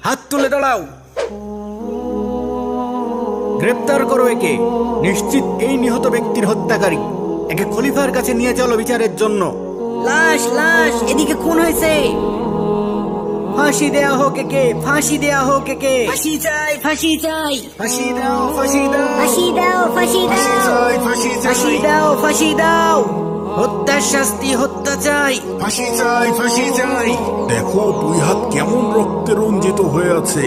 হাত তুলে দাঁড়াও, গ্রেপ্তার করো একে। নিশ্চিত এই নিহত ব্যক্তির হত্যাকারী। একে খলিফার কাছে নিয়ে চলো বিচারের জন্য। লাশ লাশ, এদিকে খুন হয়েছে। ফাঁসি দেয়া হোক একে, ফাঁসি দেয়া হোক একে। ফাঁসি চাই, ফাঁসি চাই। ফাঁসি দাও, ফাঁসি দাও, ফাঁসি দাও, ফাঁসি দাও। ফাঁসি ফাঁসি দাও, ফাঁসি দাও। হত্যার শাস্তি, হত্যা চাই। ফাঁসি চাই, ফাঁসি চাই। দেখো দুই হাত কেমন রক্তে রঞ্জিত হয়ে আছে।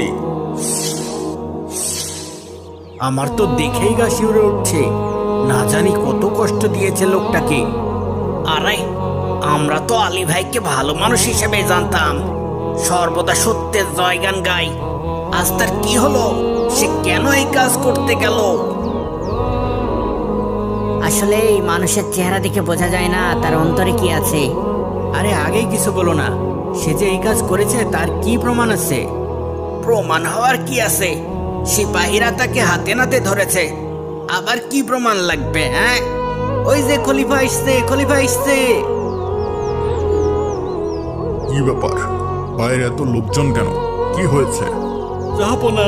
আমার তো দেখেই গা শিউরে উঠছে। না জানি কত কষ্ট দিয়েছে লোকটাকে। আরে আমরা তো আলী ভাইকে ভালো মানুষ হিসেবে জানতাম, সর্বদা সত্যের জয়গান গাই। আজ তার কি হলো? সে কেন এই কাজ করতে গেল? আসলে এই মানুষের চেহারা দেখে বোঝা যায় না তার অন্তরে কি আছে। আরে আগেই কিছু বলো না। সে যে এই কাজ করেছে তার কি প্রমাণ আছে? প্রমাণ হওয়ার কি আছে? সিপাহীরা তাকে হাতে নাতে ধরেছে, আবার কি প্রমাণ লাগবে? হ্যাঁ, ওই যে খলিফা আসছে, খলিফা আসছে। কি ব্যাপার, বাইরে এত লোকজন কেন? কি হয়েছে? জাহাপনা,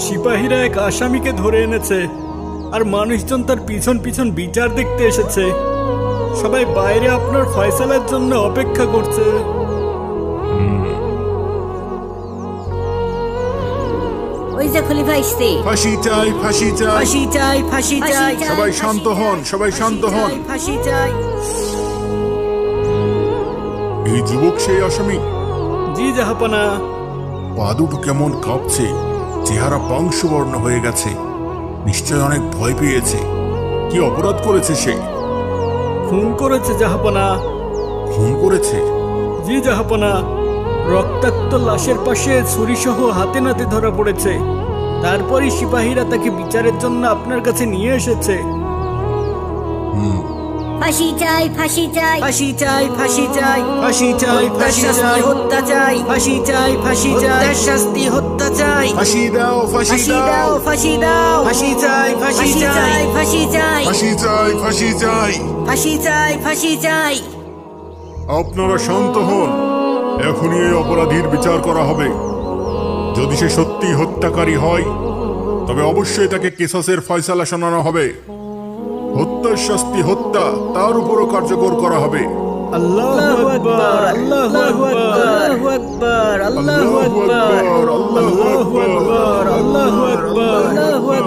সিপাহীরা এক আসামিকে ধরে এনেছে, আর মানুষজন তার পিছন পিছন বিচার দেখতে এসেছে। সবাই বাইরে আপনার ফয়সালার জন্য অপেক্ষা করছে। ওই যে খলিফা আসছে। ফাঁসি চাই, ফাঁসি চাই। ফাঁসি চাই, ফাঁসি চাই। সবাই শান্ত হন, সবাই শান্ত হন। ফাঁসি চাই। এই যুবক সেই আসামি? জি জাহাপনা। পা দুটো কেমন কাঁপছে, চেহারা পাংশুবর্ণ হয়ে গেছে। নিশ্চয় অনেক ভয় পেয়েছে। কি অপরাধ করেছে সে? খুন করেছে জাহাপনা। খুন করেছে? জি জাহাপনা। রক্তাক্ত লাশের পাশে ছুরিসহ হাতে নাতে ধরা পড়েছে। তারপরই সিপাহীরা তাকে বিচারের জন্য আপনার কাছে নিয়ে এসেছে। ফাঁসি চাই, ফাঁসি চাই। ফাঁসি চাই, ফাঁসি চাই। ফাঁসি চাই, ফাঁসি চাই। হত্যা চাই। ফাঁসি চাই, ফাঁসি চাই। হত্যার শাস্তি, হত্যা চাই। ফাঁসি দাও, ফাঁসি ফাঁসি দাও, দাও। ফাঁসি দাও। ফাঁসি চাই, ফাঁসি ফাঁসি চাই। চাই, ফাঁসি চাই। ফাঁসি চাই, ফাঁসি চাই। ফাঁসি চাই, ফাঁসি চাই। আপনারা শান্ত হন। এখনই এই অপরাধীর বিচার করা হবে। যদি সে সত্যি হত্যাকারী হয় তবে অবশ্যই তাকে কিসাসের ফয়সালা শোনানো হবে। হত্যার শাস্তি হত্যা, তার উপরও কার্যকর করা হবে। আল্লাহু আকবার, আল্লাহু আকবার, আল্লাহু আকবার, আল্লাহু আকবার, আল্লাহু আকবার, আল্লাহু আকবার, আল্লাহু আকবার।